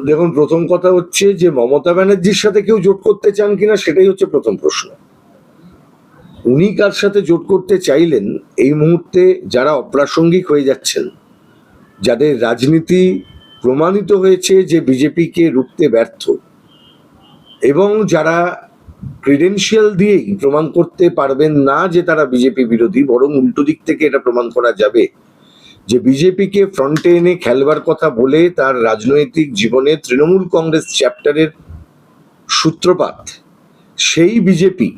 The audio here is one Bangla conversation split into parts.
দেখুন, প্রথম কথা হচ্ছে যে মমতা ব্যানার্জির সাথে কেউ জোট করতে চান কিনা সেটাই হচ্ছে প্রথম প্রশ্ন। উনি কার সাথে জোট করতে চাইলেন এই মুহূর্তে যারা অপ্রাসঙ্গিক হয়ে যাচ্ছেন, যাদের রাজনীতি প্রমাণিত হয়েছে যে বিজেপিকে রুখতে ব্যর্থ, এবং যারা ক্রিডেন্সিয়াল দিয়েই প্রমাণ করতে পারবেন না যে তারা বিজেপি বিরোধী, বরং উল্টো দিক থেকে এটা প্রমাণ করা যাবে যে বিজেপিকে ফ্রন্টে এনে খেলবার কথা বলে তার রাজনৈতিক জীবনে তৃণমূল কংগ্রেস চ্যাপ্টারের সূত্রপাত, সেই বিজেপি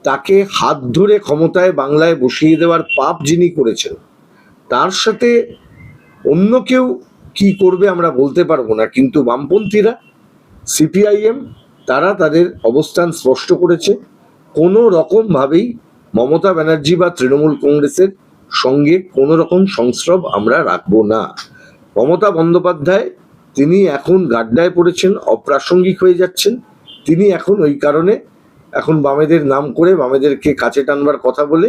তাকে হাত ধরে ক্ষমতায় বাংলায় বসিয়ে দেওয়ার পাপ যিনি করেছেন, তার সাথে অন্য কেউ কি করবে আমরা বলতে পারবো না, কিন্তু বামপন্থীরা, সিপিআইএম, তারা তাদের অবস্থান স্পষ্ট করেছে। কোনো রকমভাবেই মমতা ব্যানার্জি বা তৃণমূল কংগ্রেসের সঙ্গে কোনো রকম সংস্রব আমরা রাখবো না। মমতা বন্দ্যোপাধ্যায় তিনি এখন গাড্ডায় পড়েছেন, অপ্রাসঙ্গিক হয়ে যাচ্ছেন। তিনি এখন ওই কারণে এখন বামেদের নাম করে বামেদেরকে কাছে টানবার কথা বলে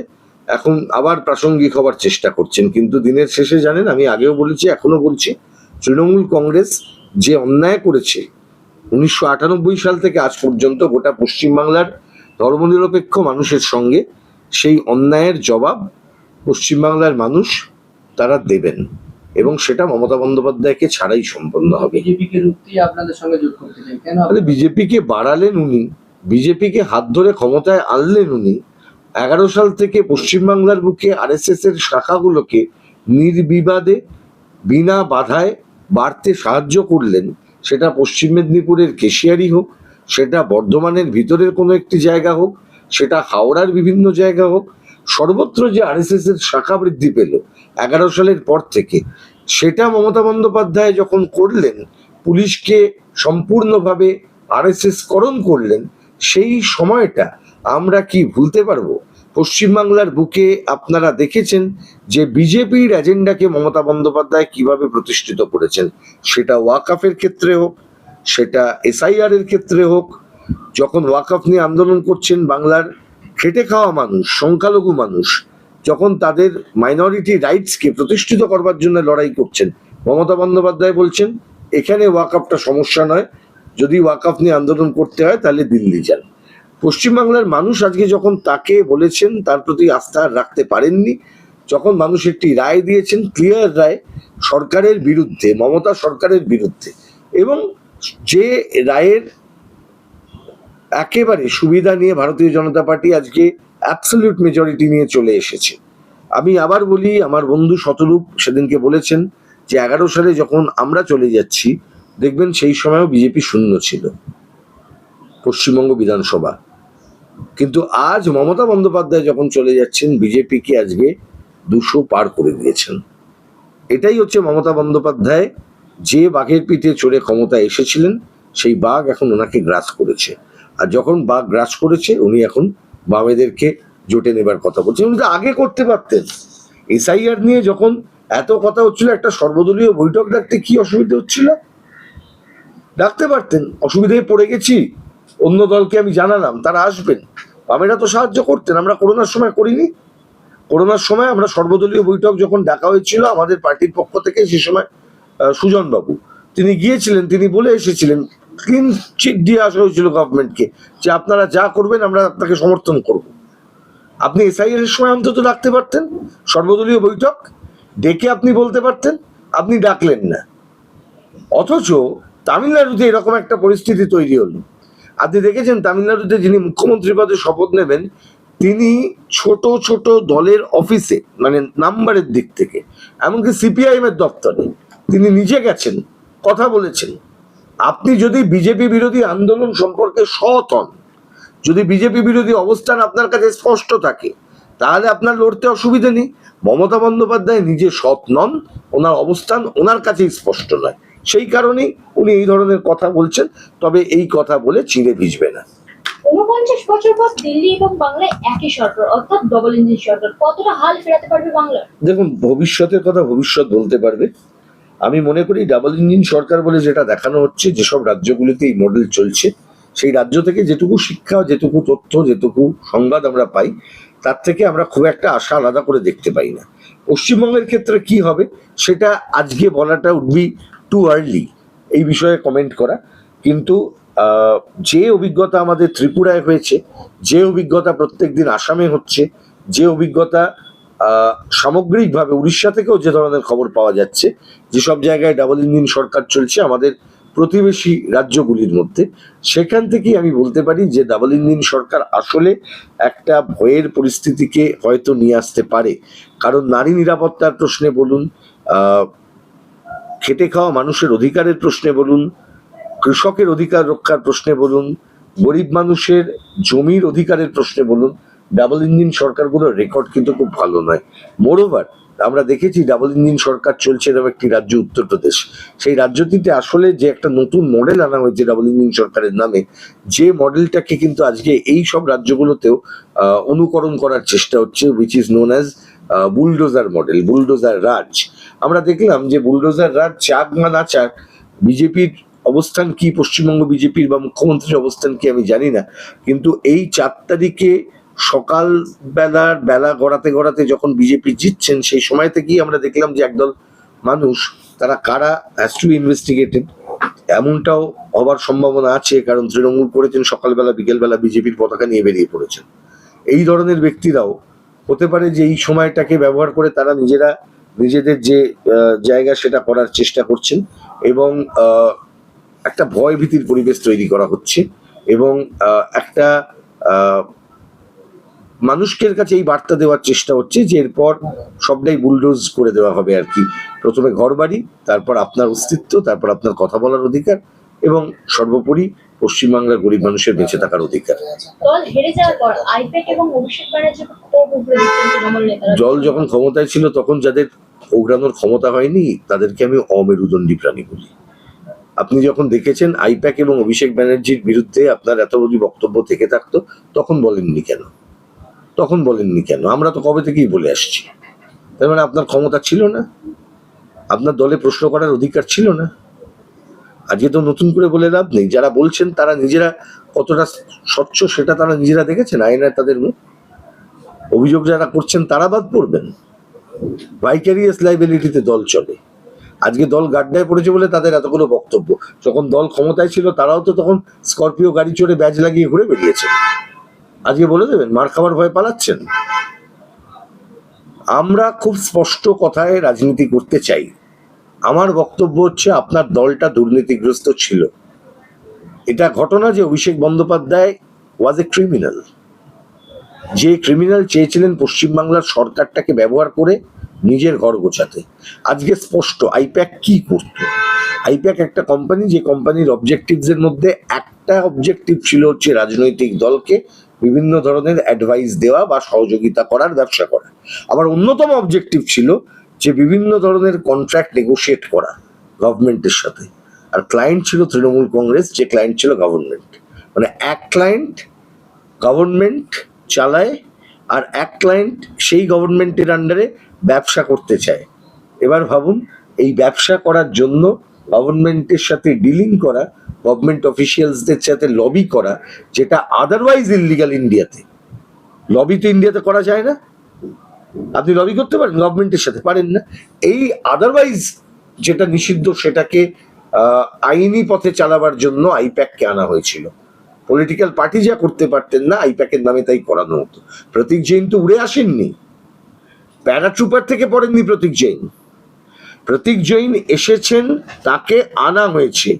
এখন আবার প্রাসঙ্গিক হবার চেষ্টা করছেন। কিন্তু দিনের শেষে জানেন, আমি আগেও বলেছি, এখনো বলছি, তৃণমূল কংগ্রেস যে অন্যায় করেছে 1998 সাল থেকে আজ পর্যন্ত গোটা পশ্চিমবাংলার ধর্মনিরপেক্ষ মানুষের সঙ্গে, সেই অন্যায়ের জবাব পশ্চিমবাংলার মানুষ তারা দেবেন, এবং সেটা মমতা বন্দ্যোপাধ্যায়কে ছাড়াই সম্পন্ন হবে। বিজেপিকে বাড়ালেন উনি, বিজেপিকে হাত ধরে ক্ষমতায় আনলেন উনি। 11 সাল থেকে পশ্চিমবাংলার বুকে আরএসএস এর শাখাগুলোকে নির্বিবাদে বিনা বাধায় বাড়তে সাহায্য করলেন। সেটা পশ্চিম মেদিনীপুরের কেশিয়ারি হোক, সেটা বর্ধমানের ভিতরের কোনো একটি জায়গা হোক, সেটা হাওড়ার বিভিন্ন জায়গা হোক, সর্বত্র যে আরএসএস এর শাখা বৃদ্ধি পেল 11 সালের পর থেকে, সেটা মমতা বন্দ্যোপাধ্যায় যখন করলেন, পুলিশকে সম্পূর্ণভাবে আরএসএস করণ করলেন, সেই সময়টা আমরা কি ভুলতে পারবো? পশ্চিমবাংলার বুকে আপনারা দেখেছেন যে বিজেপির এজেন্ডাকে মমতা বন্দ্যোপাধ্যায় কিভাবে প্রতিষ্ঠিত করেছেন, সেটা ওয়াকফের ক্ষেত্রে হোক, সেটা এসআইআর এর ক্ষেত্রে হোক। যখন ওয়াকফ নিয়ে আন্দোলন করছেন বাংলার খেটে খাওয়া মানুষ, সংখ্যালঘু মানুষ, যখন তাদের মাইনরিটি রাইটসকে প্রতিষ্ঠিত করবার জন্য লড়াই করছেন, মমতা বন্দ্যোপাধ্যায় বলছেন এখানে ওয়াকফটা সমস্যা নয়, যদি ওয়াকফ নিয়ে আন্দোলন করতে হয় তাহলে দিল্লি যান। পশ্চিমবাংলার মানুষ আজকে যখন তাকে বলেছেন, তার প্রতি আস্থা রাখতে পারেননি, যখন মানুষ একটি রায় দিয়েছেন, ক্লিয়ার রায় সরকারের বিরুদ্ধে, মমতা সরকারের বিরুদ্ধে, এবং যে রায়ের একেবারে সুবিধা নিয়ে ভারতীয় জনতা পার্টি আজকে অ্যাবসলিউট মেজরিটি নিয়ে চলে এসেছে। আমি আবার বলি, আমার বন্ধু শতরূপ সেদিনকে বলেছেন যে 11 সালে যখন আমরা চলে যাচ্ছি, দেখবেন সেই সময়ও বিজেপি শূন্য ছিল পশ্চিমবঙ্গ বিধানসভা। কিন্তু আজ মমতা বন্দ্যোপাধ্যায় যখন চলে যাচ্ছেন, বিজেপিকে আজকে 200 পার করে দিয়েছেন। এটাই হচ্ছে মমতা বন্দ্যোপাধ্যায় যে বাঘের পিঠে চড়ে ক্ষমতায় এসেছিলেন, সেই বাঘ এখন ওনাকে গ্রাস করেছে। আর যখন বাঘ গ্রাস করেছে, উনি এখন বামেদেরকে জোটে নেবার কথা বলছেন। উনি তো আগে করতে পারতেন। এসআইআর নিয়ে যখন এত কথা হচ্ছিল, একটা সর্বদলীয় বৈঠক ডাকতে কি অসুবিধা হচ্ছিল? ডাকতে পারতেন। অসুবিধায় পড়ে গেছি, অন্য দলকে আমি জানালাম, তারা আসবেন, বামেরা তো সাহায্য করতেন। আমরা করোনার সময় করিনি? করোনার সময় আমরা সর্বদলীয় বৈঠক যখন ডাকা হয়েছিল আমাদের পার্টির পক্ষ থেকে, সে সময় সুজন বাবু তিনি গিয়েছিলেন, তিনি বলে এসেছিলেন, ক্লিন চিট দিয়ে আসা হয়েছিল গভর্নমেন্টকে যে আপনারা যা করবেন আমরা আপনাকে সমর্থন করব। আপনি এসআইআর এর সময় অন্তত ডাকতে পারতেন, সর্বদলীয় বৈঠক ডেকে আপনি বলতে পারতেন, আপনি ডাকলেন না। অথচ তামিলনাড়ুতে এরকম একটা পরিস্থিতি তৈরি হলো। আপনি দেখেছেন তামিলনাড়ুতে যিনি মুখ্যমন্ত্রী পদে শপথ নেবেন, তিনি ছোট ছোট দলের অফিসে, মানে নাম্বারের দিক থেকে, এমনকি সিপিআইএম এর দপ্তরে তিনি নিজে গেছেন, কথা বলেছেন। আপনি যদি বিজেপি বিরোধী আন্দোলন সম্পর্কে সৎ হন, যদি বিজেপি বিরোধী অবস্থান আপনার কাছে স্পষ্ট থাকে, তাহলে আপনার লড়তে অসুবিধা নেই। মমতা বন্দ্যোপাধ্যায় নিজে সৎ নন, ওনার অবস্থান ওনার কাছেই স্পষ্ট নয়, সেই কারণেই উনি এই ধরনের কথা বলছেন। তবে এই কথা বলে চিড়ে ভিজবে না। 49 বছর পর দিল্লি এবং বাংলায় একই সরকার, অর্থাৎ ডবল ইঞ্জিন সরকার, কতটা হাল ফেরাতে পারবে বাংলা? দেখুন, ভবিষ্যতের কথা ভবিষ্যৎ বলতে পারবে। আমি মনে করি ডাবল ইঞ্জিন সরকার বলে যেটা দেখানো হচ্ছে, যেসব রাজ্যগুলিতে এই মডেল চলছে, সেই রাজ্য থেকে যেটুকু শিক্ষা, যেটুকু তথ্য, যেটুকু সংবাদ আমরা পাই, তার থেকে আমরা খুব একটা আশা আলাদা করে দেখতে পাই না। পশ্চিমবঙ্গের ক্ষেত্রে কি হবে সেটা আজকে বলাটা উড বি টু আর্লি। এই বিষয়ে কমেন্ট করা। কিন্তু যে অভিজ্ঞতা আমাদের ত্রিপুরায় হয়েছে, যে অভিজ্ঞতা প্রত্যেকদিন আসামে হচ্ছে, যে অভিজ্ঞতা সামগ্রিকভাবে উড়িষ্যা থেকেও যে ধরনের খবর পাওয়া যাচ্ছে, যেসব জায়গায় ডাবল ইঞ্জিন সরকার চলছে আমাদের প্রতিবেশী রাজ্যগুলির মধ্যে, সেখান থেকেই আমি বলতে পারি যে ডাবল ইঞ্জিন সরকার আসলে একটা ভয়ের পরিস্থিতিকে হয়তো নিয়ে আসতে পারে। কারণ নারী নিরাপত্তার প্রশ্নে বলুন, খেটে খাওয়া মানুষের অধিকারের প্রশ্নে বলুন, কৃষকের অধিকার রক্ষার প্রশ্নে বলুন, গরিব মানুষের জমির অধিকারের প্রশ্নে বলুন, ডাবল ইঞ্জিন সরকারগুলোর রেকর্ড কিন্তু খুব ভালো নয়। মোরওভার আমরা দেখেছি ডাবল ইঞ্জিন সরকার চলছে এরকম একটি রাজ্য উত্তরপ্রদেশ, সেই রাজ্যটিতে আসলে যে একটা নতুন মডেল আনা হয়েছে ডাবল ইঞ্জিন সরকারের নামে, যে মডেলটাকে কিন্তু আজকে এই সব রাজ্যগুলোতেও অনুকরণ করার চেষ্টা হচ্ছে, which is known as bulldozer model, bulldozer raj. আমরা দেখলাম যে বুলডোজার রাজ চাক বা না চাক, বিজেপির অবস্থান কি, পশ্চিমবঙ্গ বিজেপির বা মুখ্যমন্ত্রীর অবস্থান কি আমি জানি না, কিন্তু এই 4 তারিখে সকাল বেলা গড়াতে গড়াতে যখন বিজেপি জিতছেন, সেই সময় থেকেই আমরা দেখলাম যে একদল মানুষ, তারা কারা হ্যাজ টু বি ইনভেস্টিগেটেড, এমনটাও হবার সম্ভাবনা আছে, কারণ তৃণমূল করেছেন সকালবেলা বিকেলবেলা বিজেপির পতাকা নিয়ে বেরিয়ে পড়েছেন। এই ধরনের ব্যক্তিরাও হতে পারে যে এই সময়টাকে ব্যবহার করে তারা নিজেদের যে জায়গা সেটা করার চেষ্টা করছেন, এবং একটা ভয় ভীতির পরিবেশ তৈরি করা হচ্ছে, এবং একটা মানুষের কাছে এই বার্তা দেওয়ার চেষ্টা হচ্ছে যে এরপর সবটাই বুলডোজ করে দেওয়া হবে আর কি। প্রথমে ঘরবাড়ি, তারপর আপনার অস্তিত্ব, তারপর আপনার কথা বলার অধিকার, এবং সর্বোপরি পশ্চিমবাংলার গরিব মানুষের বেঁচে থাকার অধিকার। দল হেরে যাওয়ার পর আইপ্যাক এবং অভিষেক ব্যানার্জিকে ক্ষোভ উগরে দিচ্ছেন তৃণমূল নেতারা। দল যখন ক্ষমতায় ছিল তখন যাদের ওগড়ানোর ক্ষমতা হয়নি তাদেরকে আমি অমেরুদণ্ডী প্রাণী বলি। আপনি যখন দেখেছেন আইপ্যাক এবং অভিষেক ব্যানার্জির বিরুদ্ধে আপনার এত বড় বক্তব্য থেকে থাকতো, তখন বলেননি কেন? আমরা তো কবে থেকেই বলে আসছি। তার মানে আপনার ক্ষমতা ছিল না, আপনার দলে প্রশ্ন করার অধিকার ছিল না। আজকে তো নতুন করে বলে লাভ নেই। যারা বলছেন তারা নিজেরা কতটা স্বচ্ছ সেটা তারা নিজেরা দেখেছেন, আয়নায় তাদের মুখ। অভিযোগ যারা করছেন তারা বাদ পড়বেন। ভাইক্যারিয়াস লাইবিলিটিতে দল চলে। আজকে দল গাড্ডায় পড়েছে বলে তাদের এতগুলো বক্তব্য। যখন দল ক্ষমতায় ছিল তারাও তো তখন স্করপিও গাড়ি চড়ে ব্যাজ লাগিয়ে ঘুরে বেরিয়েছে। আজকে বলে দেবেন মার খাবার ভয় পালাচ্ছেন? আমরা খুব স্পষ্ট কথায় রাজনীতি করতে চাই। আমার বক্তব্য হচ্ছে আপনার দলটা দুর্নীতিগ্রস্ত ছিল। এটা ঘটনা যে অভিষেক বন্দ্যোপাধ্যায় ওয়াজ এ ক্রিমিনাল, যে ক্রিমিনাল চেয়েছিলেন পশ্চিমবাংলার সরকারটাকে ব্যবহার করে নিজের ঘর গোছাতে। আজকে স্পষ্ট আইপ্যাক কি করত। আইপ্যাক একটা কোম্পানি, যে কোম্পানির অবজেক্টিভস এর মধ্যে একটা অবজেক্টিভ ছিল হচ্ছে রাজনৈতিক দলকে বিভিন্ন ধরনের অ্যাডভাইস দেওয়া বা সহযোগিতা করার, ব্যবসা করা। আবার অন্যতম অবজেক্টিভ ছিল যে বিভিন্ন ধরনের কন্ট্রাক্ট নেগোশিয়েট করা গভর্নমেন্টের সাথে। আর ক্লায়েন্ট ছিল তৃণমূল কংগ্রেস, যে ক্লায়েন্ট ছিল গভর্নমেন্ট। মানে এক ক্লায়েন্ট গভর্নমেন্ট চালায়, আর এক ক্লায়েন্ট সেই গভর্নমেন্টের আন্ডারে ব্যবসা করতে চায়। এবার ভাবুন, এই ব্যবসা করার জন্য গভর্নমেন্টের সাথে ডিলিং করা, গভর্নমেন্ট অফিসিয়ালসদের সাথে লবি করা, যেটা আদারওয়াইজ ইললিগাল ইন্ডিয়াতে। লবি তো ইন্ডিয়াতে করা যায় না। আপনি লবি করতে পারেন গভর্নমেন্টের সাথে? পারেন না। এই আদারওয়াইজ যেটা নিষিদ্ধ সেটাকে আইনি পথে চালাবার জন্য আইপ্যাককে আনা হয়েছিল। পলিটিক্যাল পার্টি যা করতে পারতেন না, আইপ্যাকের নামে তাই করানো হতো। প্রতীক জৈন তো উড়ে আসেননি, প্যারাট্রুপার থেকে পড়েননি প্রতীক জৈন। প্রতীক জৈন এসেছেন, তাকে আনা হয়েছে।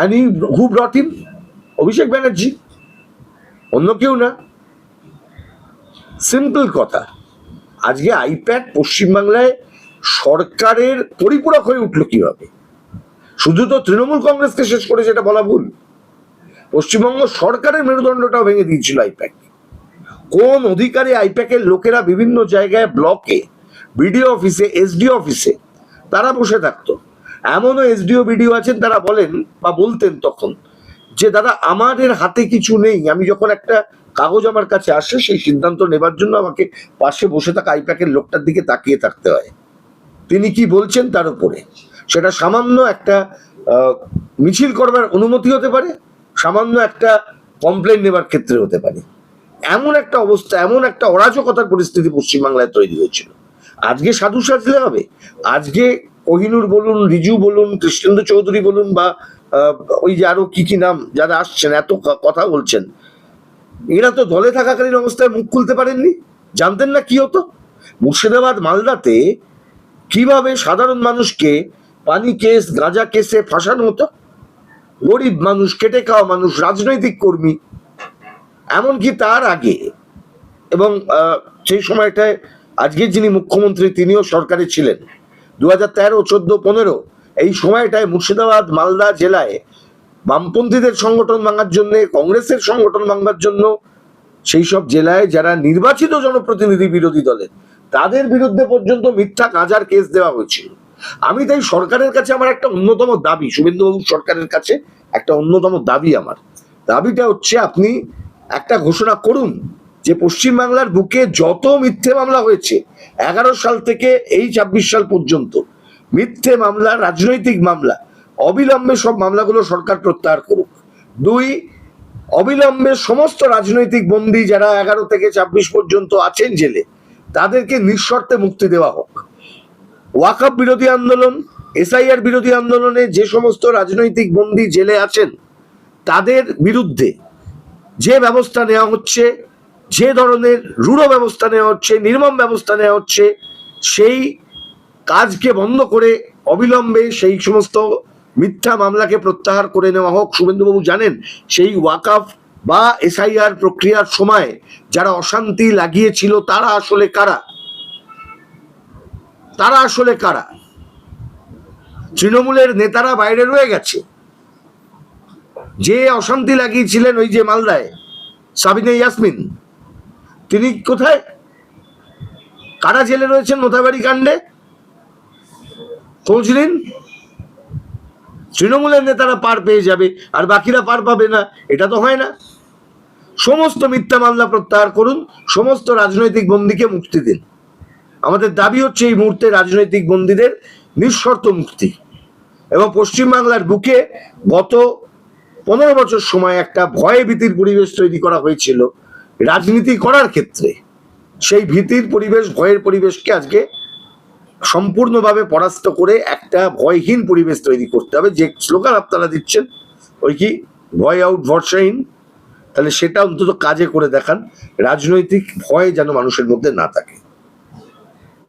and who brought him? Abhishek Banerjee, অন্য কেউ না। সিম্পল কথা। আজকে আইপ্যাক পশ্চিমবাংলায় সরকারের পরিপূরক হয়ে উঠলো কিভাবে? শুধু তো তৃণমূল কংগ্রেসকে শেষ করে যেটা বলা ভুল, পশ্চিমবঙ্গ সরকারের মেরুদণ্ডটাও ভেঙে দিয়েছিল আইপ্যাক। কোন অধিকারে আইপ্যাকের লোকেরা বিভিন্ন জায়গায়, ব্লকে, বিডিও অফিসে, এসডিও অফিসে তারা বসে থাকতো। এমনও এসডিও বিডিও আছেন তারা বলেন বা বলতেন তখন যে দাদা আমাদের হাতে কিছু নেই, আমি যখন একটা কাগজ আমার কাছে আসে সেই সিদ্ধান্ত নেবার জন্য আমাকে পাশে বসে থাকা আইপ্যাকের লোকটার দিকে তাকিয়ে থাকতে হয়। তিনি কি বলছেন তার উপরে, সেটা সামান্য একটা মিছিল করবার অনুমতি হতে পারে, সামান্য একটা কমপ্লেন নেবার ক্ষেত্রে হতে পারে। এমন একটা অবস্থা, এমন একটা অরাজকতার পরিস্থিতি পশ্চিমবাংলায় তৈরি হয়েছিল। আজকে সাধু সাজলে হবে? আজকে কোহিনুর বলুন, রিজু বলুন, কৃষ্ণেন্দু চৌধুরী বলুন, বা ওই যে আরো কি কি নাম যারা আসছেন এত কথা বলছেন, এরা তো দলে থাকাকালীন অবস্থায় মুখ খুলতে পারেননি, জানতেন না কি হতো। মুর্শিদাবাদ মালদাতে কিভাবে সাধারণ মানুষকে পানি কেস গাঁজা কেসে ফাঁসানো হতো, গরিব মানুষ, খেটে খাওয়া মানুষ, রাজনৈতিক কর্মী, এমনকি তার আগে এবং সেই সময়টায় আজকের যিনি মুখ্যমন্ত্রী তিনিও সরকারে ছিলেন 2013, 14, 15 এই সময়টায় মুর্শিদাবাদ মালদা জেলায় বামপন্থীদের সংগঠন ভাঙার জন্য, কংগ্রেসের সংগঠন ভাঙার জন্য সেই সব জেলায় যারা নির্বাচিত জনপ্রতিনিধি বিরোধী দলের তাদের বিরুদ্ধে পর্যন্ত মিথ্যা গাঁজার কেস দেওয়া হয়েছিল। আমি তাই সরকারের কাছে আমার একটা অন্যতম দাবি, শুভেন্দুবাবু সরকারের কাছে একটা অন্যতম দাবি, আমার দাবিটা হচ্ছে আপনি একটা ঘোষণা করুন যে পশ্চিমবাংলার বুকে যত মিথ্যে মামলা হয়েছে 11 সাল থেকে এই 26 সাল পর্যন্ত, মিথ্যে মামলা, রাজনৈতিক মামলা, অবিলম্বে সব মামলাগুলো সরকার প্রত্যাহার করুক। 2, অবিলম্বে সমস্ত রাজনৈতিক বন্দী যারা 11 থেকে 26 পর্যন্ত আছেন জেলে তাদেরকে নিঃশর্তে মুক্তি দেওয়া হোক। ওয়াকফ বিরোধী আন্দোলন, এসআইআর বিরোধী আন্দোলনে যে সমস্ত রাজনৈতিক বন্দী জেলে আছেন তাদের বিরুদ্ধে যে ব্যবস্থা নেওয়া হচ্ছে, যে ধরনের রূঢ় ব্যবস্থা নেওয়া হচ্ছে, নির্মম ব্যবস্থা নেওয়া হচ্ছে, সেই কাজকে বন্ধ করে অবিলম্বে সেই সমস্ত মিথ্যা মামলাকে প্রত্যাহার করে নেওয়া হোক। শুভেন্দুবাবু জানেন সেই ওয়াকফ বা এসআইআর প্রক্রিয়ার সময় যারা অশান্তি লাগিয়েছিল তারা আসলে কারা, তারা আসলে কারা। তৃণমূলের নেতারা বাইরে রয়ে গেছে, যে অশান্তি লাগিয়েছিলেন ওই যে মালদায় সাবিনা ইয়াসমিন, তিনি কোথায়, কারা জেলে রয়েছেন মোথাবাড়ি কাণ্ডে, খোঁজ নিন। তৃণমূলের নেতারা পার পেয়ে যাবে আর বাকিরা পার পাবে না, এটা তো হয় না। সমস্ত মিথ্যা মামলা প্রত্যাহার করুন, সমস্ত রাজনৈতিক বন্দীকে মুক্তি দিন। আমাদের দাবি হচ্ছে এই মুহূর্তে রাজনৈতিক বন্দীদের নিঃশর্ত মুক্তি। এবং পশ্চিমবাংলার বুকে গত 15 বছর সময় একটা ভয় ভীতির পরিবেশ তৈরি করা হয়েছিল রাজনীতি করার ক্ষেত্রে, সেই ভীতির পরিবেশ, ভয়ের পরিবেশকে আজকে সম্পূর্ণভাবে পরাস্ত করে একটা ভয়হীন পরিবেশ তৈরি করতে হবে। যে স্লোগান আপনারা দিচ্ছেন ওই কি ভয় আউট ভরসাহীন, তাহলে সেটা অন্তত কাজে করে দেখান, রাজনৈতিক ভয় যেন মানুষের মধ্যে না থাকে।